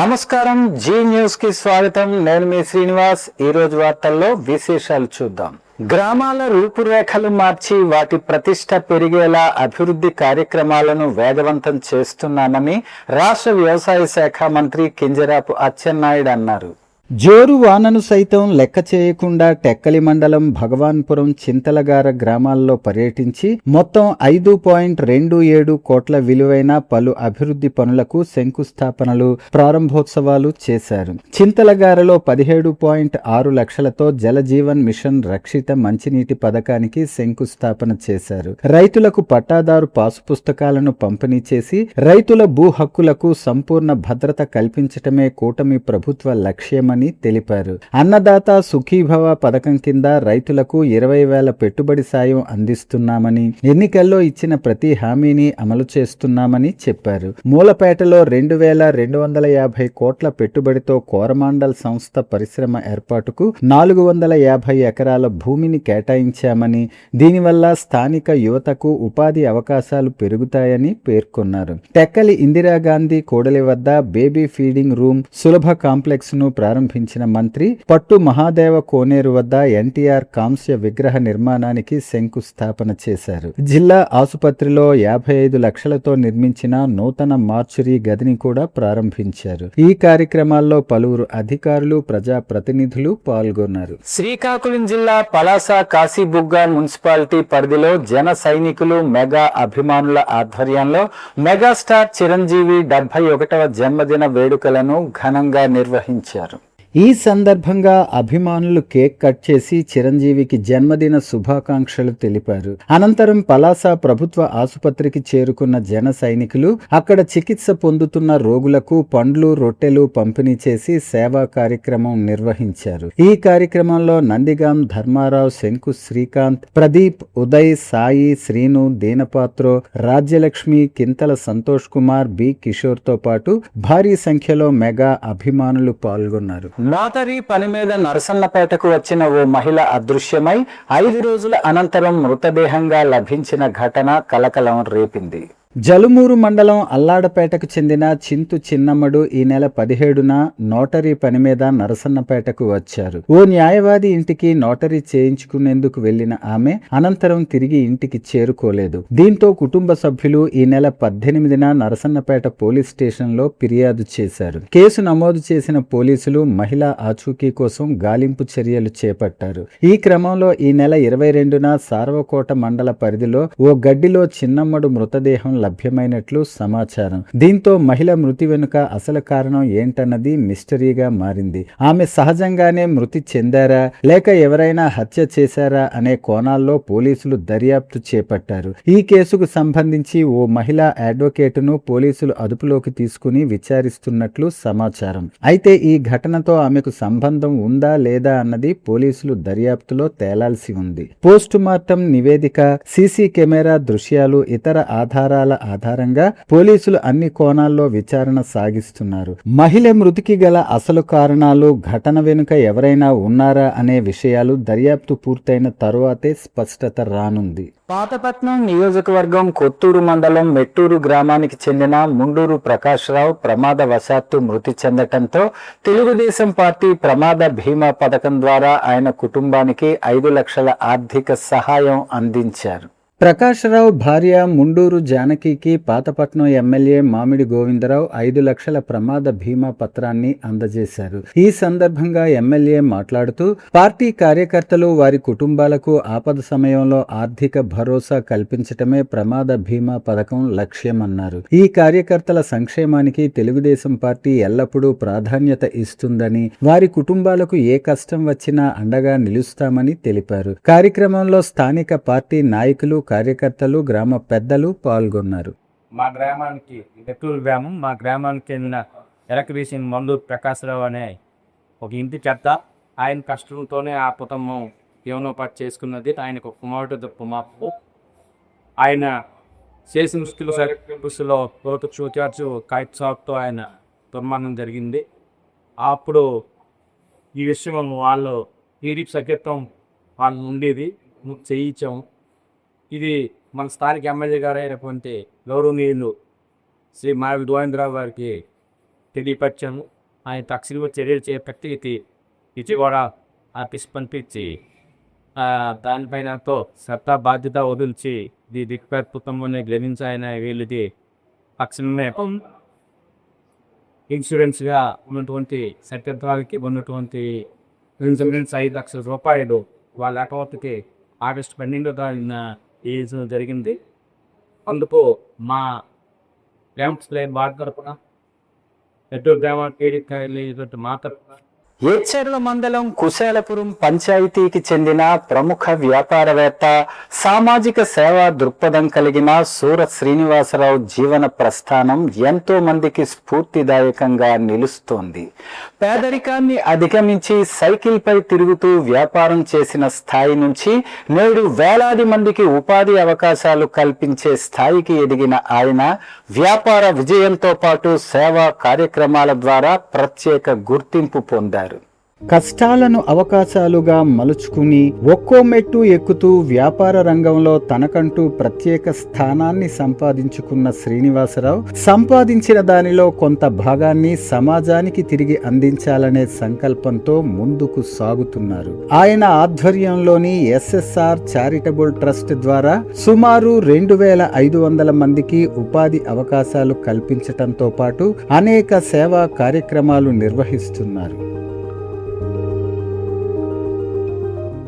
నమస్కారం, G news కి స్వాగతం. నేను మీ శ్రీనివాస్. ఈ రోజు వార్తల్లో విశేషాలు చూద్దాం. గ్రామాల రూపురేఖలు మార్చి వాటి ప్రతిష్ట పెరిగేలా అభివృద్ధి కార్యక్రమాలను వేగవంతం చేస్తున్నామని రాష్ట్ర వ్యవసాయ శాఖ మంత్రి కింజరాపు అచ్చెన్నాయుడు అన్నారు. జోరు వానను సైతం లెక్క చేయకుండా టెక్కలి మండలం భగవాన్పురం చింతలగార గ్రామాల్లో పర్యటించి మొత్తం 5.27 కోట్ల విలువైన పలు అభివృద్ధి పనులకు శంకుస్థాపనలు, ప్రారంభోత్సవాలు చేశారు. చింతలగారలో 17.6 లక్షలతో జలజీవన్ మిషన్ రక్షిత మంచినీటి పథకానికి శంకుస్థాపన చేశారు. రైతులకు పట్టాదారు పాసు పుస్తకాలను పంపిణీ చేసి రైతుల భూ హక్కులకు సంపూర్ణ భద్రత కల్పించటమే కూటమి ప్రభుత్వ లక్ష్యమని తెలిపారు. అన్నదాత సుఖీభవ పథకం కింద రైతులకు 20,000 పెట్టుబడి సాయం అందిస్తున్నామని, ఎన్నికల్లో ఇచ్చిన ప్రతి హామీని అమలు చేస్తున్నామని చెప్పారు. మూలపేటలో 2,250 కోట్ల పెట్టుబడితో కోరమాండల్ సంస్థ పరిశ్రమ ఏర్పాటుకు 450 ఎకరాల భూమిని కేటాయించామని, దీనివల్ల స్థానిక యువతకు ఉపాధి అవకాశాలు పెరుగుతాయని పేర్కొన్నారు. టెక్కలి ఇందిరాగాంధీ కూడలి వద్ద బేబీ ఫీడింగ్ రూమ్ సులభ కాంప్లెక్స్ ను ప్రారంభించిన మంత్రి పట్టు మహాదేవ కోనేరు వద్ద ఎన్టీఆర్ కాంస్య విగ్రహ నిర్మాణానికి శంకుస్థాపన చేశారు. జిల్లా ఆసుపత్రిలో 55 లక్షలతో నిర్మించిన నూతన మార్చురీ గదిని కూడా ప్రారంభించారు. ఈ కార్యక్రమాల్లో పలువురు అధికారులు, ప్రజా ప్రతినిధులు పాల్గొన్నారు. శ్రీకాకుళం జిల్లా పలాస కాశీబుగ్గ మున్సిపాలిటీ పరిధిలో జన సైనికులు, మెగా అభిమానుల ఆధ్వర్యంలో మెగాస్టార్ చిరంజీవి 71వ జన్మదిన వేడుకలను ఘనంగా నిర్వహించారు. ఈ సందర్భంగా అభిమానులు కేక్ కట్ చేసి చిరంజీవికి జన్మదిన శుభాకాంక్షలు తెలిపారు. అనంతరం పలాస ప్రభుత్వ ఆసుపత్రికి చేరుకున్న జన సైనికులు అక్కడ చికిత్స పొందుతున్న రోగులకు పండ్లు, రొట్టెలు పంపిణీ చేసి సేవా కార్యక్రమం నిర్వహించారు. ఈ కార్యక్రమంలో నందిగాం ధర్మారావు, శంకు శ్రీకాంత్, ప్రదీప్, ఉదయ్, సాయి, శ్రీను, దీనపాత్రో, రాజ్యలక్ష్మి, కింతల సంతోష్ కుమార్, బి కిషోర్ తో పాటు భారీ సంఖ్యలో మెగా అభిమానులు పాల్గొన్నారు. లాటరీ పని మీద నరసన్నపేటకు వచ్చిన ఓ మహిళ అదృశ్యమై 5 రోజుల అనంతరం మృతదేహంగా లభించిన ఘటన కలకలం రేపింది. జలుమూరు మండలం అల్లాడపేటకు చెందిన చింతు చిన్నమ్మడు ఈ నెల 17న నోటరీ పని మీద నరసన్నపేటకు వచ్చారు. ఓ న్యాయవాది ఇంటికి నోటరీ చేయించుకునేందుకు వెళ్లిన ఆమె అనంతరం తిరిగి ఇంటికి చేరుకోలేదు. దీంతో కుటుంబ సభ్యులు ఈ నెల 18న నరసన్నపేట పోలీస్ స్టేషన్లో ఫిర్యాదు చేశారు. కేసు నమోదు చేసిన పోలీసులు మహిళ ఆచూకీ కోసం గాలింపు చర్యలు చేపట్టారు. ఈ క్రమంలో ఈ నెల 22న సార్వకోట మండల పరిధిలో ఓ గడ్డిలో చిన్నమ్మడు మృతదేహం లభ్యమైనట్లు సమాచారం. దీంతో మహిళ మృతి వెనుక అసలు కారణం ఏంటన్నది మిస్టరీగా మారింది. ఆమె సహజంగానే మృతి చెందారా లేక ఎవరైనా హత్య చేశారా అనే కోణాల్లో పోలీసులు దర్యాప్తు చేపట్టారు. ఈ కేసుకు సంబంధించి ఓ మహిళా అడ్వకేటును పోలీసులు అదుపులోకి తీసుకుని విచారిస్తున్నట్లు సమాచారం. అయితే ఈ ఘటనతో ఆమెకు సంబంధం ఉందా లేదా అన్నది పోలీసులు దర్యాప్తులో తేలాల్సి ఉంది. పోస్ట్ మార్టం నివేదిక, సీసీ కెమెరా దృశ్యాలు, ఇతర ఆధారాల ఆధారంగా పోలీసులు అన్ని కోణాల్లో విచారణ సాగిస్తున్నారు. మహిళ మృతికి గల అసలు కారణాలు, ఘటన వెనుక ఎవరైనా ఉన్నారా అనే విషయాలు దర్యాప్తు పూర్తయిన తరువాతే స్పష్టత రానుంది. పాతపట్నం నియోజకవర్గం కొత్తూరు మండలం మెట్టూరు గ్రామానికి చెందిన ముండూరు ప్రకాశ్రావు ప్రమాదవశాత్తు మృతి చెందటంతో తెలుగుదేశం పార్టీ ప్రమాద బీమా పథకం ద్వారా ఆయన కుటుంబానికి 5 లక్షల ఆర్థిక సహాయం అందించారు. ప్రకాశ్రావు భార్య ముండూరు జానకికి పాతపట్నం ఎమ్మెల్యే మామిడి గోవిందరావు 5 లక్షల ప్రమాద బీమా పత్రాన్ని అందజేశారు. ఈ సందర్భంగా ఎమ్మెల్యే మాట్లాడుతూ పార్టీ కార్యకర్తలు, వారి కుటుంబాలకు ఆపద సమయంలో ఆర్థిక భరోసా కల్పించటమే ప్రమాద బీమా పథకం లక్ష్యమన్నారు. ఈ కార్యకర్తల సంక్షేమానికి తెలుగుదేశం పార్టీ ఎల్లప్పుడూ ప్రాధాన్యత ఇస్తుందని, వారి కుటుంబాలకు ఏ కష్టం వచ్చినా అండగా నిలుస్తామని తెలిపారు. కార్యక్రమంలో స్థానిక పార్టీ నాయకులు, కార్యకర్తలు, గ్రామ పెద్దలు పాల్గొన్నారు. మా గ్రామానికి నెట్టూరు గ్రామం, మా గ్రామానికి చెందిన ఎలక్ట్రీషియన్ మండూరు ప్రకాశ్రావు అనే ఒక ఇంటి చెత్త. ఆయన కష్టంతోనే ఆ కుటుంబం జీవనోపాధి చేసుకున్నది. ఆయనకు ఒక కుమారుడు కుమార్తె. ఆయన చేసిన స్కిల్స్లో తోట చూచార్చు కైట్ షాప్తో ఆయన దుర్మరణం జరిగింది. అప్పుడు ఈ విషయం వాళ్ళు టీడీపీ సభ్యత్వం వాళ్ళు ఉండేది చేయించాము. ఇది మన స్థానిక ఎమ్మెల్యే గారు అయినటువంటి గౌరవనీయులు శ్రీ మావి గోవిందరావు గారికి తెలియపరిచాము. ఆయన తక్షణమే చర్యలు చేపట్టి విజయవాడ ఆఫీస్ పంపించి దానిపైన ఎంతో శ్రద్ధ బాధ్యత వదిలిచి ఇది దిక్పేట కుటుంబాన్ని గ్రహించి ఆయన వీళ్ళది తక్షణమే ఇన్సూరెన్స్గా ఉన్నటువంటి సత్యత్వానికి ఉన్నటువంటి ఇన్సూరెన్స్ 5 లక్షల రూపాయలు వాళ్ళ అకౌంట్కి ఆగస్టు 12వ తారీఖున వేయడం జరిగింది. అందుకు మా గ్రామస్తులైన వారి తరపున ఎటు గ్రామానికి మా తరపున ఏచెర్ల మండలం కుశాలపురం పంచాయతీకి చెందిన ప్రముఖ వ్యాపారవేత్త, సామాజిక సేవా దృక్పథం కలిగిన సూర శ్రీనివాసరావు జీవన ప్రస్థానం ఎంతో మందికి స్ఫూర్తిదాయకంగా నిలుస్తోంది. పేదరికాన్ని అధిగమించి సైకిల్పై తిరుగుతూ వ్యాపారం చేసిన స్థాయి నుంచి నేడు వేలాది మందికి ఉపాధి అవకాశాలు కల్పించే స్థాయికి ఎదిగిన ఆయన వ్యాపార విజయంతో పాటు సేవా కార్యక్రమాల ద్వారా ప్రత్యేక గుర్తింపు పొందారు. కష్టాలను అవకాశాలుగా మలుచుకుని ఒక్కో మెట్టు ఎక్కుతూ వ్యాపార రంగంలో తనకంటూ ప్రత్యేక స్థానాన్ని సంపాదించుకున్న శ్రీనివాసరావు సంపాదించిన దానిలో కొంత భాగాన్ని సమాజానికి తిరిగి అందించాలనే సంకల్పంతో ముందుకు సాగుతున్నారు. ఆయన ఆధ్వర్యంలోని SSR చారిటబుల్ ట్రస్ట్ ద్వారా సుమారు 2500 మందికి ఉపాధి అవకాశాలు కల్పించటంతో పాటు అనేక సేవా కార్యక్రమాలు నిర్వహిస్తున్నారు.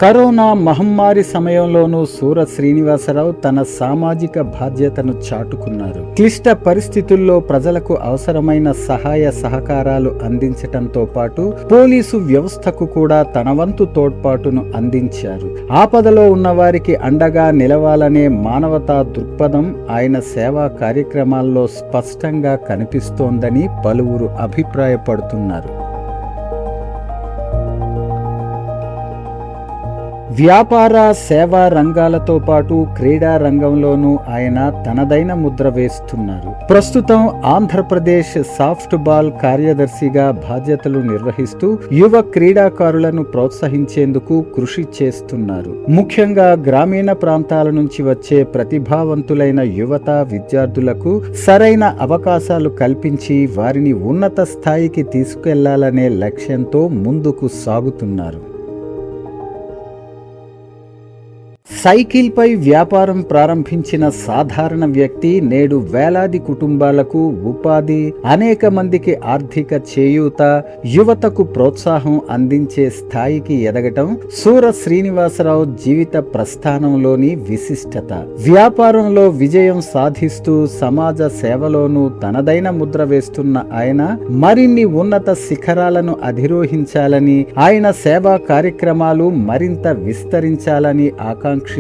కరోనా మహమ్మారి సమయంలోనూ సూర శ్రీనివాసరావు తన సామాజిక బాధ్యతను చాటుకున్నారు. క్లిష్ట పరిస్థితుల్లో ప్రజలకు అవసరమైన సహాయ సహకారాలు అందించటంతో పాటు పోలీసు వ్యవస్థకు కూడా తన వంతు తోడ్పాటును అందించారు. ఆపదలో ఉన్న వారికి అండగా నిలవాలనే మానవతా దృక్పథం ఆయన సేవా కార్యక్రమాల్లో స్పష్టంగా కనిపిస్తోందని పలువురు అభిప్రాయపడుతున్నారు. వ్యాపార సేవా రంగాలతో పాటు క్రీడా రంగంలోనూ ఆయన తనదైన ముద్ర వేస్తున్నారు. ప్రస్తుతం ఆంధ్రప్రదేశ్ సాఫ్ట్ బాల్ కార్యదర్శిగా బాధ్యతలు నిర్వహిస్తూ యువ క్రీడాకారులను ప్రోత్సహించేందుకు కృషి చేస్తున్నారు. ముఖ్యంగా గ్రామీణ ప్రాంతాల నుంచి వచ్చే ప్రతిభావంతులైన యువత విద్యార్థులకు సరైన అవకాశాలు కల్పించి వారిని ఉన్నత స్థాయికి తీసుకెళ్లాలనే లక్ష్యంతో ముందుకు సాగుతున్నారు. సైకిల్పై వ్యాపారం ప్రారంభించిన సాధారణ వ్యక్తి నేడు వేలాది కుటుంబాలకు ఉపాధి, అనేక మందికి ఆర్థిక చేయూత, యువతకు ప్రోత్సాహం అందించే స్థాయికి ఎదగటం సూర శ్రీనివాసరావు జీవిత ప్రస్థానంలోని విశిష్టత. వ్యాపారంలో విజయం సాధిస్తూ సమాజ సేవలోనూ తనదైన ముద్ర వేస్తున్న ఆయన మరిన్ని ఉన్నత శిఖరాలను అధిరోహించాలని, ఆయన సేవా కార్యక్రమాలు మరింత విస్తరించాలని ఆకాంక్షిస్తూ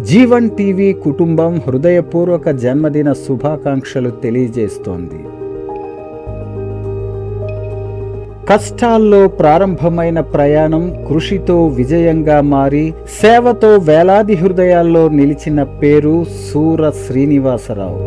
జీవన్ టీవీ కుటుంబం హృదయపూర్వక జన్మదిన శుభాకాంక్షలు తెలియజేస్తోంది. కష్టాల్లో ప్రారంభమైన ప్రయాణం కృషితో విజయంగా మారి సేవతో వేలాది హృదయాల్లో నిలిచిన పేరు సూర శ్రీనివాసరావు.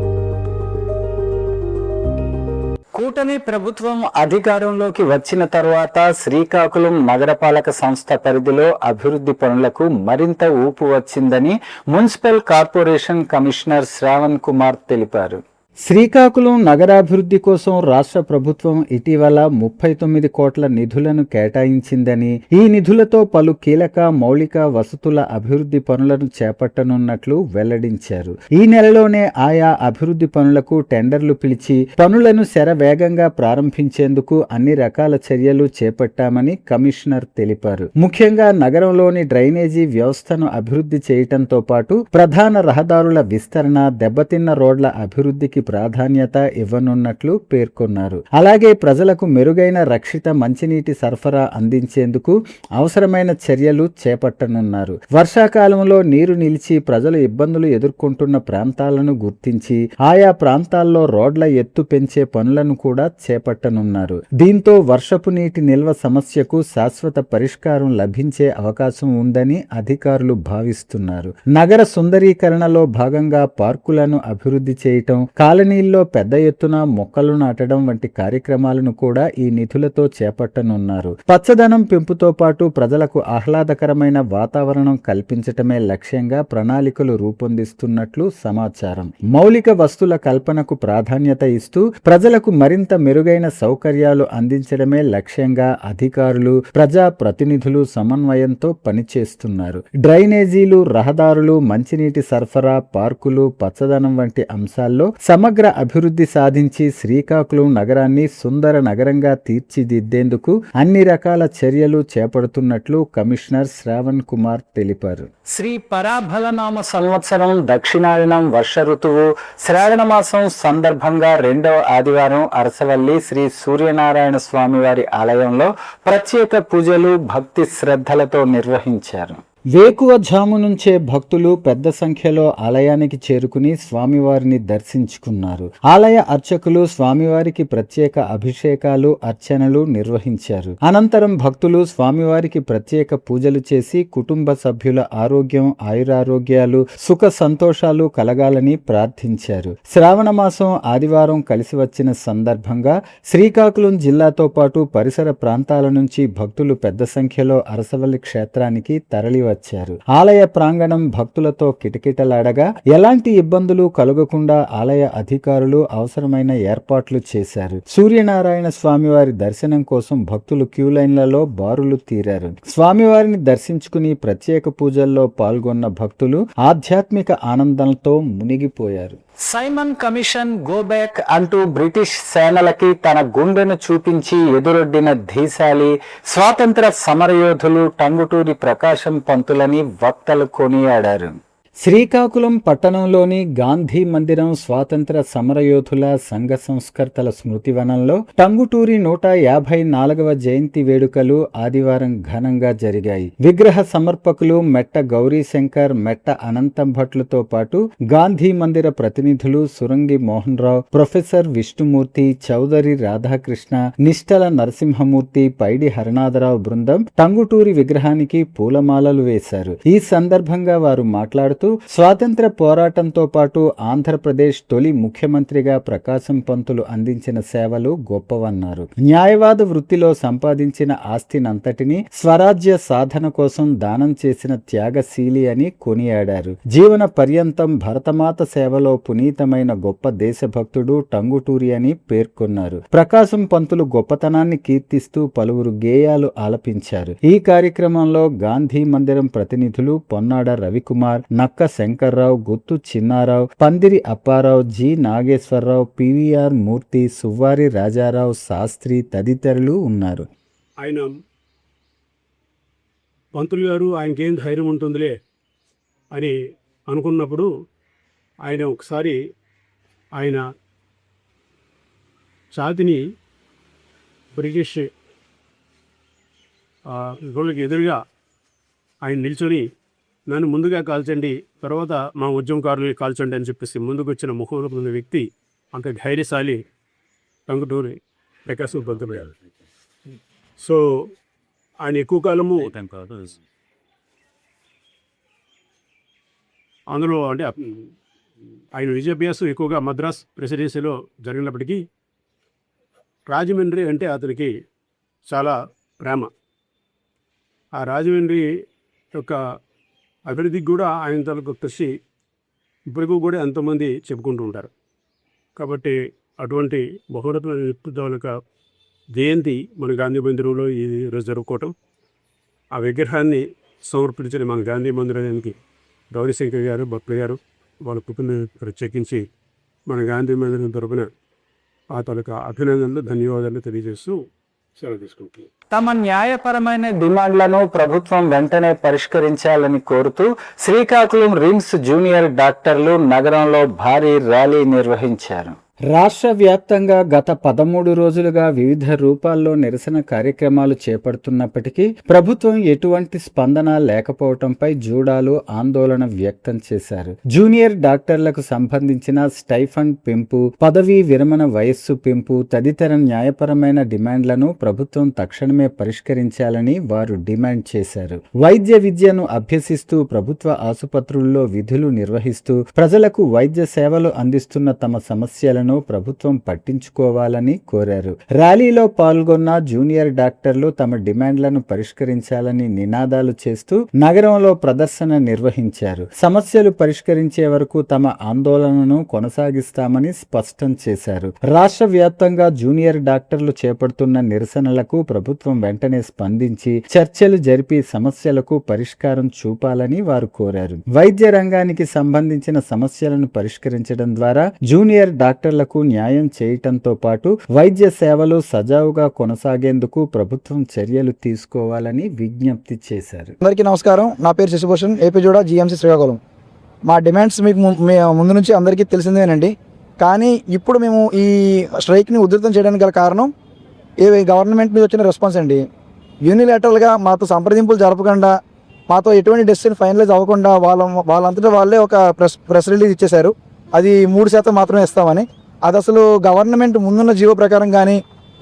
కూటమి ప్రభుత్వం అధికారంలోకి వచ్చిన తర్వాత శ్రీకాకుళం నగరపాలక సంస్థ పరిధిలో అభివృద్ధి పనులకు మరింత ఊపు వచ్చిందని municipal corporation commissioner Shravan Kumar తెలిపారు. శ్రీకాకుళం నగరాభివృద్ధి కోసం రాష్ట్ర ప్రభుత్వం ఇటీవల 39 కోట్ల నిధులను కేటాయించిందని, ఈ నిధులతో పలు కీలక మౌలిక వసతుల అభివృద్ధి పనులను చేపట్టనున్నట్లు వెల్లడించారు. ఈ నెలలోనే ఆయా అభివృద్ధి పనులకు టెండర్లు పిలిచి పనులను శరవేగంగా ప్రారంభించేందుకు అన్ని రకాల చర్యలు చేపట్టామని కమిషనర్ తెలిపారు. ముఖ్యంగా నగరంలోని డ్రైనేజీ వ్యవస్థను అభివృద్ధి చేయటంతో పాటు ప్రధాన రహదారుల విస్తరణ, దెబ్బతిన్న రోడ్ల అభివృద్ధికి ప్రాధాన్యత ఇవ్వనున్నట్లు పేర్కొన్నారు. అలాగే ప్రజలకు మెరుగైన రక్షిత మంచినీటి సరఫరా అందించేందుకు అవసరమైన చర్యలు చేపట్టనున్నారు. వర్షాకాలంలో నీరు నిలిచి ప్రజలు ఇబ్బందులు ఎదుర్కొంటున్న ప్రాంతాలను గుర్తించి ఆయా ప్రాంతాల్లో రోడ్ల ఎత్తు పెంచే పనులను కూడా చేపట్టనున్నారు. దీంతో వర్షపు నీటి నిల్వ సమస్యకు శాశ్వత పరిష్కారం లభించే అవకాశం ఉందని అధికారులు భావిస్తున్నారు. నగర సుందరీకరణలో భాగంగా పార్కులను అభివృద్ధి చేయటం, కాలనీల్లో పెద్ద ఎత్తున మొక్కలు నాటడం వంటి కార్యక్రమాలను కూడా ఈ నిధులతో చేపట్టనున్నారు. పచ్చదనం పెంపుతో పాటు ప్రజలకు ఆహ్లాదకరమైన వాతావరణం కల్పించటమే లక్ష్యంగా ప్రణాళికలు రూపొందిస్తున్నట్లు సమాచారం. మౌలిక వస్తుల కల్పనకు ప్రాధాన్యత ఇస్తూ ప్రజలకు మరింత మెరుగైన సౌకర్యాలు అందించడమే లక్ష్యంగా అధికారులు, ప్రజా ప్రతినిధులు సమన్వయంతో పనిచేస్తున్నారు. డ్రైనేజీలు, రహదారులు, మంచినీటి సరఫరా, పార్కులు, పచ్చదనం వంటి అంశాల్లో సమగ్ర అభివృద్ధి సాధించి శ్రీకాకుళం నగరాన్ని సుందర నగరంగా తీర్చిదిద్దేందుకు అన్ని రకాల చర్యలు చేపడుతున్నట్లు కమిషనర్ శ్రావణ్ కుమార్ తెలిపారు. శ్రీ పరాభలనామ సంవత్సరం దక్షిణాయనం వర్ష ఋతువు శ్రావణ మాసం సందర్భంగా 2వ ఆదివారం అరసవల్లి శ్రీ సూర్యనారాయణ స్వామివారి ఆలయంలో ప్రత్యేక పూజలు భక్తి శ్రద్ధలతో నిర్వహించారు. వేకువజాము నుంచే భక్తులు పెద్ద సంఖ్యలో ఆలయానికి చేరుకుని స్వామివారిని దర్శించుకున్నారు. ఆలయ అర్చకులు స్వామివారికి ప్రత్యేక అభిషేకాలు, అర్చనలు నిర్వహించారు. అనంతరం భక్తులు స్వామివారికి ప్రత్యేక పూజలు చేసి కుటుంబ సభ్యుల ఆరోగ్యం, ఆయురారోగ్యాలు, సుఖ సంతోషాలు కలగాలని ప్రార్థించారు. శ్రావణ మాసం ఆదివారం కలిసి వచ్చిన సందర్భంగా శ్రీకాకుళం జిల్లాతో పాటు పరిసర ప్రాంతాల నుంచి భక్తులు పెద్ద సంఖ్యలో అరసవల్లి క్షేత్రానికి తరలి వచ్చారు. ఆలయ ప్రాంగణం భక్తులతో కిటకిటలాడగా ఎలాంటి ఇబ్బందులు కలుగకుండా ఆలయ అధికారులు అవసరమైన ఏర్పాట్లు చేశారు. సూర్యనారాయణ స్వామివారి దర్శనం కోసం భక్తులు క్యూ లైన్లలో బారులు తీరారు. స్వామివారిని దర్శించుకుని ప్రత్యేక పూజల్లో పాల్గొన్న భక్తులు ఆధ్యాత్మిక ఆనందంతో మునిగిపోయారు. సైమన్ కమిషన్ గో బ్యాక్ అంటూ బ్రిటిష్ సేనలకి తన గుండెను చూపించి ఎదురొడ్డిన ధీశాలి స్వాతంత్ర సమరయోధులు టంగుటూరి ప్రకాశం పంతులని వక్తలు కొనియాడారు. శ్రీకాకుళం పట్టణంలోని గాంధీ మందిరం స్వాతంత్ర సమరయోధుల సంఘ సంస్కర్తల స్మృతివనంలో టంగుటూరి 154వ జయంతి వేడుకలు ఆదివారం ఘనంగా జరిగాయి. విగ్రహ సమర్పకులు మెట్ట గౌరీశంకర్, మెట్ట అనంతం భట్లతో పాటు గాంధీ మందిర ప్రతినిధులు సురంగి మోహన్ రావు, ప్రొఫెసర్ విష్ణుమూర్తి, చౌదరి రాధాకృష్ణ, నిష్టల నరసింహమూర్తి, పైడి హరనాథరావు బృందం టంగుటూరి విగ్రహానికి పూలమాలలు వేశారు. ఈ సందర్భంగా వారు మాట్లాడుతూ స్వాతంత్ర పోరాటంతో పాటు ఆంధ్రప్రదేశ్ తొలి ముఖ్యమంత్రిగా ప్రకాశం పంతులు అందించిన సేవలు గొప్పవన్నారు. న్యాయవాద వృత్తిలో సంపాదించిన ఆస్తినంతటినీ స్వరాజ్య సాధన కోసం దానం చేసిన త్యాగశీలి అని కొనియాడారు. జీవన పర్యంతం భరతమాత సేవలో పునీతమైన గొప్ప దేశభక్తుడు టంగుటూరి అని పేర్కొన్నారు. ప్రకాశం పంతులు గొప్పతనాన్ని కీర్తిస్తూ పలువురు గేయాలు ఆలపించారు. ఈ కార్యక్రమంలో గాంధీ మందిరం ప్రతినిధులు పొన్నాడ రవికుమార్, నక్క శంకర్రావు, గుత్తు చిన్నారావు, పందిరి అప్పారావు, జి నాగేశ్వరరావు, పివిఆర్ మూర్తి, సువ్వారి రాజారావు శాస్త్రి తదితరులు ఉన్నారు. ఆయన పంతులు గారు ఆయనకేం ధైర్యం ఉంటుందిలే అని అనుకున్నప్పుడు ఆయన ఒకసారి ఆయన ఛాతిని బ్రిటిష్ వాళ్ళకి ఎదురుగా ఆయన నిల్చొని నన్ను ముందుగా కాల్చండి, తర్వాత మా ఉద్యమకారులు కాల్చండి అని చెప్పేసి ముందుకు వచ్చిన ముఖ్యమైన వ్యక్తి అంత ధైర్యశాలి టంగుటూరి ప్రకాశం పంతులు గారు. సో ఆయన ఎక్కువ కాలము అందులో అంటే ఆయన విద్యాభ్యాసం ఎక్కువగా మద్రాస్ ప్రెసిడెన్సీలో జరిగినప్పటికీ రాజమండ్రి అంటే అతనికి చాలా ప్రేమ. ఆ రాజమండ్రి యొక్క అభివృద్ధికి కూడా ఆయన తలకు కృషి ఇప్పటికీ కూడా ఎంతోమంది చెప్పుకుంటూ ఉంటారు. కాబట్టి అటువంటి బహురత్న వ్యక్తిత్వాల యొక్క జయంతి మన గాంధీ మందిరంలో ఈరోజు జరుపుకోవటం, ఆ విగ్రహాన్ని సమర్పించిన మన గాంధీ మందిరానికి గౌరీశంకర్ గారు, భక్తులు గారు వాళ్ళ కుటుంబం ప్రత్యేకించి మన గాంధీ మందిరం తరపున ఆ తాలూకా అభినందనలు, ధన్యవాదాలు తెలియజేస్తూ సెలవు తీసుకుంటున్నాను. తమ న్యాయపరమైన డిమాండ్లను ప్రభుత్వం వెంటనే పరిష్కరించాలని కోరుతూ శ్రీకాకుళం రిమ్స్ జూనియర్ డాక్టర్లు నగరంలో భారీ ర్యాలీ నిర్వహించారు. రాష్ట్ర వ్యాప్తంగా గత 13 రోజులుగా వివిధ రూపాల్లో నిరసన కార్యక్రమాలు చేపడుతున్నప్పటికీ ప్రభుత్వం ఎటువంటి స్పందన లేకపోవడంపై జూడాలు ఆందోళన వ్యక్తం చేశారు. జూనియర్ డాక్టర్లకు సంబంధించిన స్టైఫండ్ పెంపు, పదవీ విరమణ వయస్సు పెంపు తదితర న్యాయపరమైన డిమాండ్లను ప్రభుత్వం తక్షణమే పరిష్కరించాలని వారు డిమాండ్ చేశారు. వైద్య విద్యను అభ్యసిస్తూ ప్రభుత్వ ఆసుపత్రుల్లో విధులు నిర్వహిస్తూ ప్రజలకు వైద్య సేవలు అందిస్తున్న తమ సమస్యలను ప్రభుత్వం పట్టించుకోవాలని కోరారు. ర్యాలీలో పాల్గొన్న జూనియర్ డాక్టర్లు తమ డిమాండ్లను పరిష్కరించాలని నినాదాలు చేస్తూ నగరంలో ప్రదర్శన నిర్వహించారు. సమస్యలు పరిష్కరించే వరకు తమ ఆందోళనను కొనసాగిస్తామని స్పష్టం చేశారు. రాష్ట్ర వ్యాప్తంగా జూనియర్ డాక్టర్లు చేపడుతున్న నిరసనలకు ప్రభుత్వం వెంటనే స్పందించి చర్చలు జరిపి సమస్యలకు పరిష్కారం చూపాలని వారు కోరారు. వైద్య రంగానికి సంబంధించిన సమస్యలను పరిష్కరించడం ద్వారా జూనియర్ డాక్టర్లకు న్యాయం చేయటంతో పాటు వైద్య సేవలు సజావుగా కొనసాగేందుకు ప్రభుత్వం చర్యలు తీసుకోవాలని విజ్ఞప్తి చేశారు. అందరికీ నమస్కారం. నా పేరు Shashibhushan, AP JUDA GMC Srikakulam. మా డిమాండ్స్ మీకు ముందు నుంచి అందరికీ తెలిసిందేనండి. కానీ ఇప్పుడు మేము ఈ స్ట్రైక్ని ఉధృతం చేయడానికి గల కారణం గవర్నమెంట్ మీద వచ్చిన రెస్పాన్స్ అండి. యూనిలాటరల్గా మాతో సంప్రదింపులు జరపకుండా, మాతో ఎటువంటి డెసిషన్ ఫైనలైజ్ అవ్వకుండా వాళ్ళంతటా వాళ్ళే ఒక ప్రెస్ రిలీజ్ ఇచ్చేశారు. అది 3% మాత్రమే ఇస్తామని. అది అసలు గవర్నమెంట్ ముందున్న జీవో ప్రకారం కానీ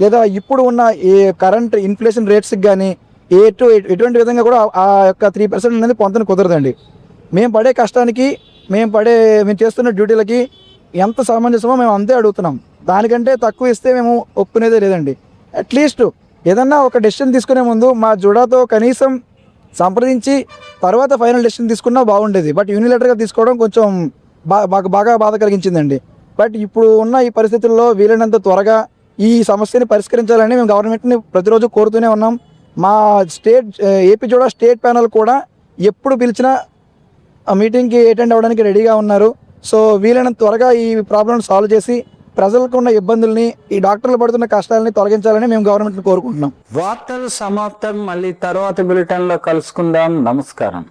లేదా ఇప్పుడు ఉన్న ఈ కరెంట్ ఇన్ఫ్లేషన్ రేట్స్కి కానీ ఎటువంటి విధంగా కూడా ఆ యొక్క 3% అనేది పొందడం కుదరదండి. మేము పడే కష్టానికి మేము చేస్తున్న డ్యూటీలకి ఎంత సమంజసమో మేము అంతే అడుగుతున్నాం. దానికంటే తక్కువ ఇస్తే మేము ఒప్పుకునేదే లేదండి. అట్లీస్ట్ ఏదన్నా ఒక డెసిషన్ తీసుకునే ముందు మా జుడాతో కనీసం సంప్రదించి తర్వాత ఫైనల్ డెసిషన్ తీసుకున్నా బాగుండేది. బట్ యూనిలేటర్గా తీసుకోవడం కొంచెం బాగా బాధ కలిగించిందండి. బట్ ఇప్పుడు ఉన్న ఈ పరిస్థితుల్లో వీలైనంత త్వరగా ఈ సమస్యని పరిష్కరించాలని మేము గవర్నమెంట్ని ప్రతిరోజు కోరుతూనే ఉన్నాం. మా ఏపీ జూడా స్టేట్ ప్యానల్ కూడా ఎప్పుడు పిలిచినా ఆ మీటింగ్కి అటెండ్ అవ్వడానికి రెడీగా ఉన్నారు. సో వీలైనంత త్వరగా ఈ ప్రాబ్లమ్ సాల్వ్ చేసి ప్రజలకు ఉన్న ఇబ్బందుల్ని, ఈ డాక్టర్లు పడుతున్న కష్టాలని తొలగించాలని మేము గవర్నమెంట్ని కోరుకుంటున్నాం. వార్తలు సమాప్తం. మళ్ళీ తర్వాత బులెటిన్లో కలుసుకుందాం. నమస్కారం.